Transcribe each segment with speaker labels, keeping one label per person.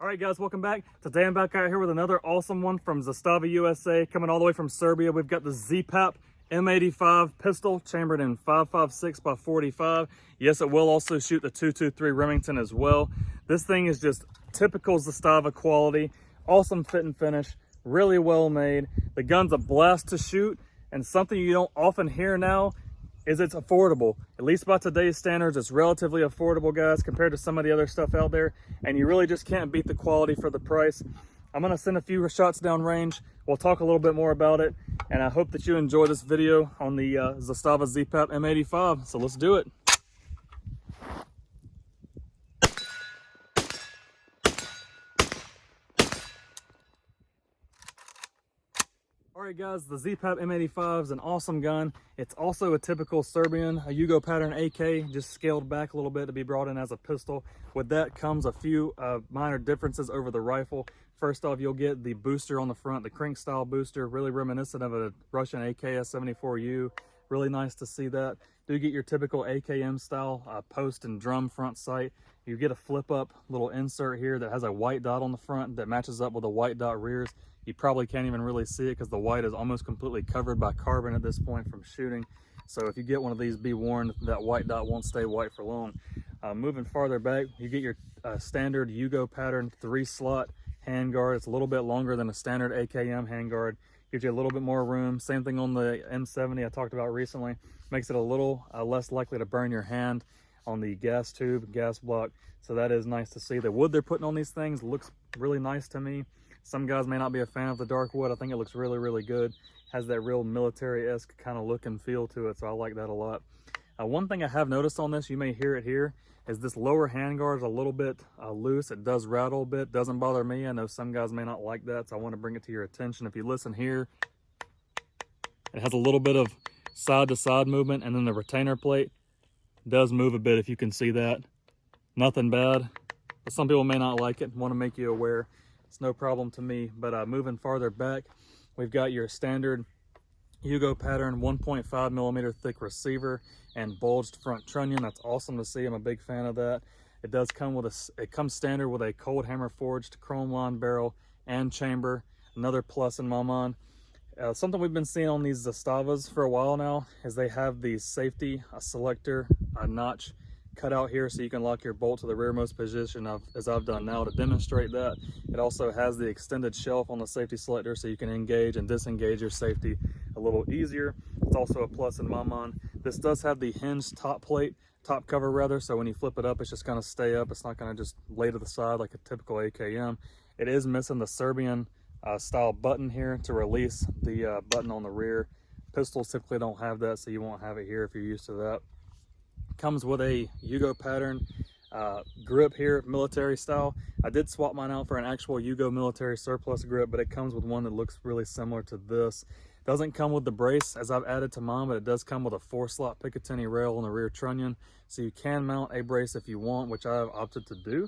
Speaker 1: All right, guys, welcome back. Today I'm back out here with another awesome one from Zastava, USA, coming all the way from Serbia. We've got the ZPAP M85 pistol, chambered in 5.56 by 45. Yes, it will also shoot the 223 Remington as well. This thing is just typical Zastava quality, awesome fit and finish, really well made. The gun's a blast to shoot, and something you don't often hear now is it's affordable. At least by today's standards, it's relatively affordable, guys, compared to some of the other stuff out there, and you really just can't beat the quality for the price. I'm gonna send a few shots down range. We'll talk a little bit more about it, and I hope that you enjoy this video on the Zastava ZPAP M85. So let's do it. All right, guys, the ZPAP M85 is an awesome gun. It's also a typical Serbian, a Yugo pattern AK, just scaled back a little bit to be brought in as a pistol. With that comes a few minor differences over the rifle. First off, you'll get the booster on the front, the crank style booster, really reminiscent of a Russian a.k.a. 74U. Really nice to see that. Do get your typical AKM style post and drum front sight. You get a flip up little insert here that has a white dot on the front that matches up with the white dot rears. You probably can't even really see it because the white is almost completely covered by carbon at this point from shooting. So if you get one of these, be warned that white dot won't stay white for long. Moving farther back, you get your standard Yugo pattern 3-slot handguard. It's a little bit longer than a standard AKM handguard. Gives you a little bit more room. Same thing on the M70 I talked about recently. Makes it a little less likely to burn your hand on the gas tube, gas block. So that is nice to see. The wood they're putting on these things looks really nice to me. Some guys may not be a fan of the dark wood. I think it looks really, really good. Has that real military-esque kind of look and feel to it, so I like that a lot. One thing I have noticed on this, you may hear it here, is this lower handguard is a little bit loose. It does rattle a bit. Doesn't bother me. I know some guys may not like that, so I want to bring it to your attention. If you listen here, it has a little bit of side-to-side movement, and then the retainer plate does move a bit, if you can see that. Nothing bad, but some people may not like it. Want to make you aware. It's no problem to me. But moving farther back, we've got your standard Yugo pattern 1.5 millimeter thick receiver and bulged front trunnion. That's awesome to see. I'm a big fan of that. It does come with it comes standard with a cold hammer forged chrome line barrel and chamber. Another plus in my mind. Something we've been seeing on these Zastavas for a while now is they have the safety selector notch cut out here so you can lock your bolt to the rearmost position as I've done now to demonstrate that. It also has the extended shelf on the safety selector so you can engage and disengage your safety a little easier. It's also a plus in my mind. This does have the hinged top cover rather, so when you flip it up, it's just gonna stay up. It's not gonna just lay to the side like a typical AKM. It is missing the Serbian style button here to release the button on the rear. Pistols typically don't have that, so you won't have it here if you're used to that. Comes with a Yugo pattern grip here, military style. I did swap mine out for an actual Yugo military surplus grip, but it comes with one that looks really similar to this. Doesn't come with the brace as I've added to mine, but it does come with a 4-slot Picatinny rail on the rear trunnion, so you can mount a brace if you want, which I've opted to do.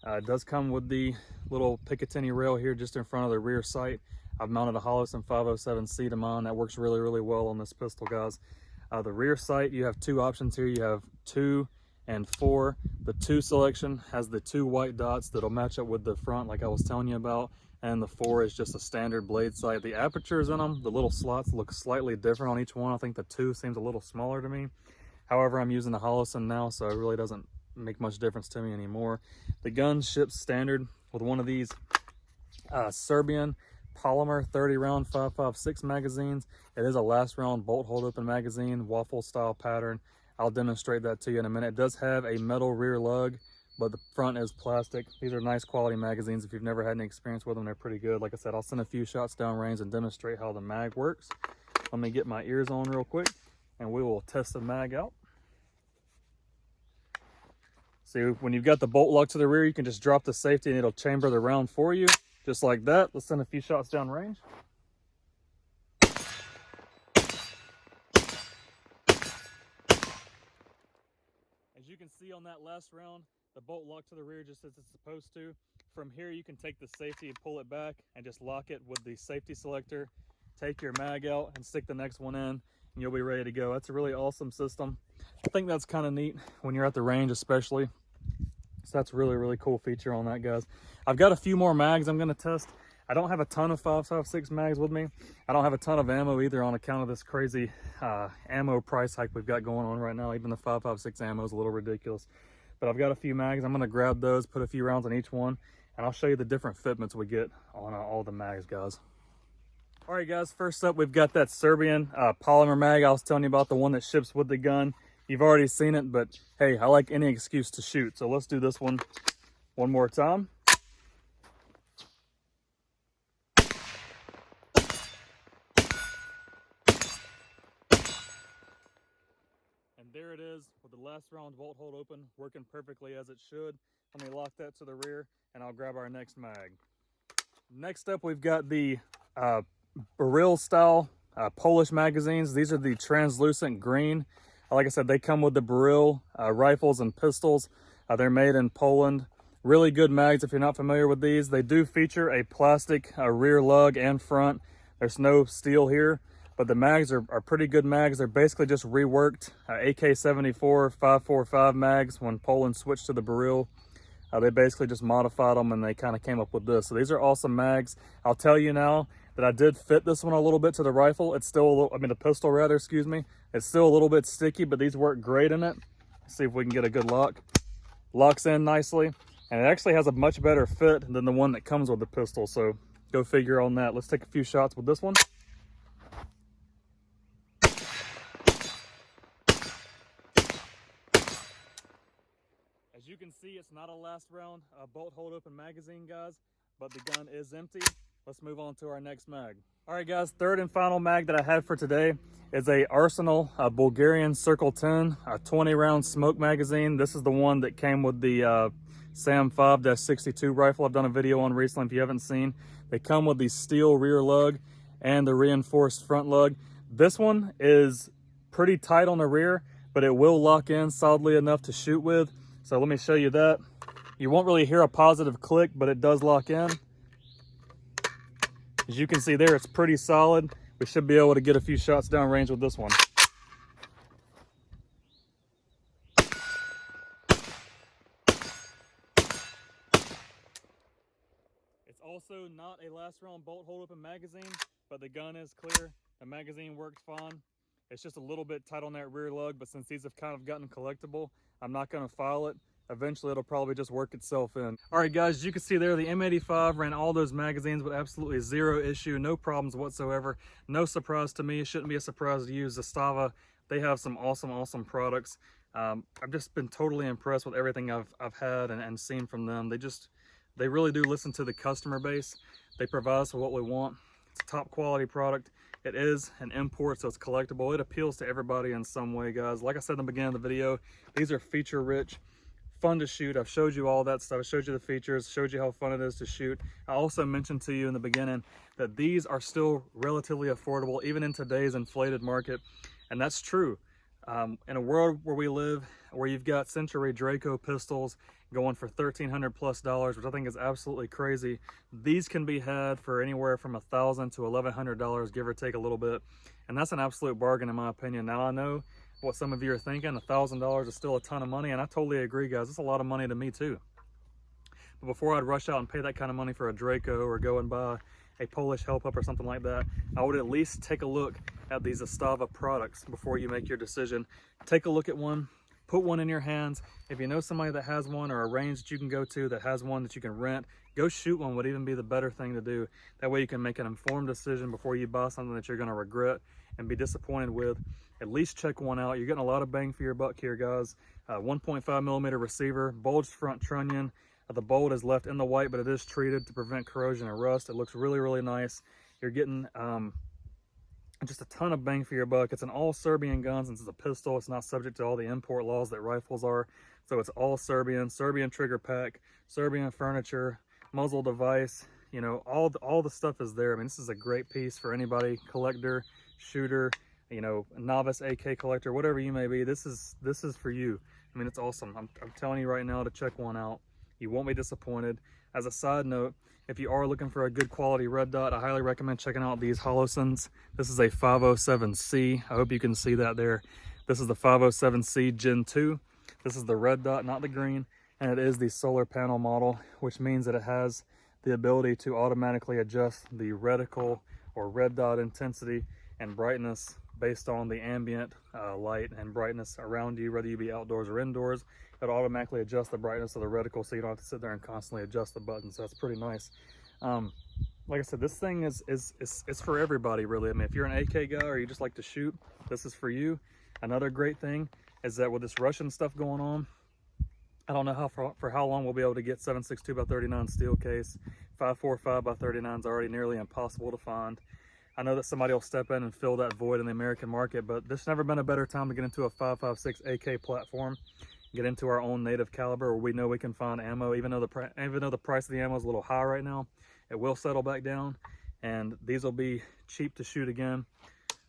Speaker 1: It does come with the little Picatinny rail here just in front of the rear sight. I've mounted a Holosun 507C to mine. That works really, really well on this pistol, guys. The rear sight, you have two options here. You have 2 and 4. The 2 selection has the 2 white dots that'll match up with the front like I was telling you about, and the 4 is just a standard blade sight. The apertures in them, the little slots, look slightly different on each one. I think the 2 seems a little smaller to me. However, I'm using the Holosun now, so it really doesn't make much difference to me anymore. The gun ships standard with one of these Serbian polymer 30 round 5.56 magazines. It is a last round bolt hold open magazine, waffle style pattern. I'll demonstrate that to you in a minute. It does have a metal rear lug, but the front is plastic. These are nice quality magazines. If you've never had any experience with them, they're pretty good. Like I said, I'll send a few shots down range and demonstrate how the mag works. Let me get my ears on real quick and we will test the mag out. See, when you've got the bolt lock to the rear, you can just drop the safety and it'll chamber the round for you. Just like that. Let's send a few shots down range. As you can see on that last round, the bolt locked to the rear just as it's supposed to. From here, you can take the safety and pull it back and just lock it with the safety selector. Take your mag out and stick the next one in, and you'll be ready to go. That's a really awesome system. I think that's kind of neat when you're at the range, especially. So that's really, really cool feature on that, guys. I've got a few more mags I'm gonna test. I don't have a ton of 5.56 mags with me. I don't have a ton of ammo either on account of this crazy ammo price hike we've got going on right now. Even the 5.56 ammo is a little ridiculous. But I've got a few mags. I'm gonna grab those, put a few rounds on each one, and I'll show you the different fitments we get on all the mags, guys. All right, guys, first up, we've got that Serbian polymer mag I was telling you about, the one that ships with the gun. You've already seen it, but hey, I like any excuse to shoot. So let's do this one more time. And there it is with the last round bolt hold open, working perfectly as it should. Let me lock that to the rear and I'll grab our next mag. Next up, we've got the barrel style Polish magazines. These are the translucent green. Like I said, they come with the barrel rifles and pistols. They're made in Poland. Really good mags if you're not familiar with these. They do feature a plastic rear lug and front. There's no steel here, but the mags are pretty good mags. They're basically just reworked AK-74 5.45 mags when Poland switched to the barrel. They basically just modified them and they kind of came up with this. So these are awesome mags. I'll tell you now that I did fit this one a little bit to the rifle. It's still a little, I mean the pistol rather, excuse me. It's still a little bit sticky, but these work great in it. Let's see if we can get a good lock. Locks in nicely. And it actually has a much better fit than the one that comes with the pistol. So go figure on that. Let's take a few shots with this one. As you can see, it's not a last round bolt hold open magazine, guys, but the gun is empty. Let's move on to our next mag. All right, guys, third and final mag that I have for today is a Arsenal Bulgarian Circle 10, a 20 round smoke magazine. This is the one that came with the Sam 5-62 rifle I've done a video on recently if you haven't seen. They come with the steel rear lug and the reinforced front lug. This one is pretty tight on the rear, but it will lock in solidly enough to shoot with. So let me show you that. You won't really hear a positive click, but it does lock in. As you can see there, it's pretty solid. We should be able to get a few shots down range with this one. It's also not a last round bolt hold open magazine, but the gun is clear. The magazine works fine. It's just a little bit tight on that rear lug, but since these have kind of gotten collectible, I'm not gonna file it. Eventually it'll probably just work itself in. All right, guys, as you can see there, the M85 ran all those magazines with absolutely zero issue, no problems whatsoever. No surprise to me. It shouldn't be a surprise to you. Zastava, they have some awesome products. I've just been totally impressed with everything I've had and seen from them. They really do listen to the customer base. They provide us with what we want. It's a top quality product. It is an import, so it's collectible. It appeals to everybody in some way, guys. Like I said in the beginning of the video, these are feature rich, fun to shoot. I've showed you all that stuff. I showed you the features, showed you how fun it is to shoot. I also mentioned to you in the beginning that these are still relatively affordable, even in today's inflated market. And that's true. In a world where we live, where you've got Century Draco pistols going for $1,300+ which I think is absolutely crazy. These can be had for anywhere from $1,000 to $1,100, give or take a little bit. And that's an absolute bargain in my opinion. Now I know what some of you are thinking, $1,000 is still a ton of money, and I totally agree, guys. It's a lot of money to me too. But before I'd rush out and pay that kind of money for a Draco or go and buy a Polish help up or something like that, I would at least take a look at these Zastava products before you make your decision. Take a look at one, put one in your hands. If you know somebody that has one or a range that you can go to that has one that you can rent, go shoot one would even be the better thing to do. That way you can make an informed decision before you buy something that you're going to regret and be disappointed with. At least check one out. You're getting a lot of bang for your buck here, guys. 1.5mm receiver, bulged front trunnion. The bolt is left in the white, but it is treated to prevent corrosion or rust. It looks really nice. You're getting just a ton of bang for your buck. It's an all Serbian gun. Since it's a pistol, it's not subject to all the import laws that rifles are. So it's all Serbian trigger pack, Serbian furniture, muzzle device, you know, all the stuff is there. I mean, this is a great piece for anybody, collector, shooter, you know, novice AK collector, whatever you may be. This is for you. I mean, it's awesome. I'm telling you right now to check one out. You won't be disappointed. As a side note, if you are looking for a good quality red dot, I highly recommend checking out these Holosons. This is a 507C. I hope you can see that there. This is the 507C Gen 2. This is the red dot, not the green. and it is the solar panel model, which means that it has the ability to automatically adjust the reticle or red dot intensity and brightness based on the ambient light and brightness around you, whether you be outdoors or indoors. It'll automatically adjust the brightness of the reticle, so you don't have to sit there and constantly adjust the buttons. So that's pretty nice. Like I said, this thing is for everybody, really. I mean, if you're an AK guy or you just like to shoot, this is for you. Another great thing is that with this Russian stuff going on, I don't know for how long we'll be able to get 7.62 by 39 steel case. 5.45 by 39 is already nearly impossible to find. I know that somebody will step in and fill that void in the American market, but there's never been a better time to get into a 5.56 AK platform, get into our own native caliber where we know we can find ammo. Even though the price of the ammo is a little high right now, it will settle back down, and these will be cheap to shoot again.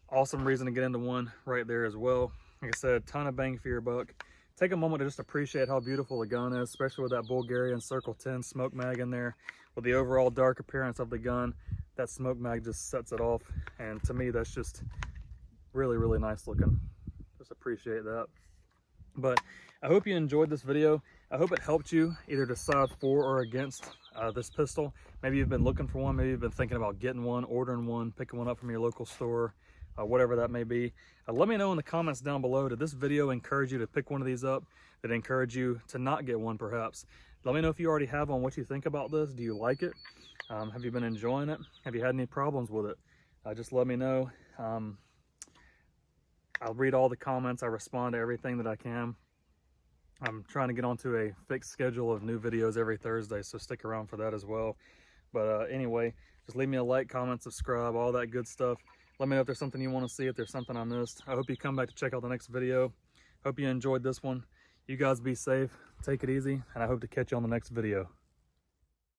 Speaker 1: Awesome reason to get into one right there as well. Like I said, ton of bang for your buck. Take a moment to just appreciate how beautiful the gun is, especially with that Bulgarian Circle 10 smoke mag in there. With the overall dark appearance of the gun, that smoke mag just sets it off. And to me, that's just really, really nice looking. Just appreciate that. But I hope you enjoyed this video. I hope it helped you either decide for or against this pistol. Maybe you've been looking for one. Maybe you've been thinking about getting one, ordering one, picking one up from your local store. Whatever that may be. Let me know in the comments down below, did this video encourage you to pick one of these up? Did it encourage you to not get one perhaps? Let me know if you already have one, what you think about this. Do you like it? Have you been enjoying it? Have you had any problems with it? Just let me know. I'll read all the comments. I respond to everything that I can. I'm trying to get onto a fixed schedule of new videos every Thursday, so stick around for that as well. But anyway, just leave me a like, comment, subscribe, all that good stuff. Let me know if there's something you want to see, if there's something I missed. I hope you come back to check out the next video. Hope you enjoyed this one. You guys be safe, take it easy, and I hope to catch you on the next video.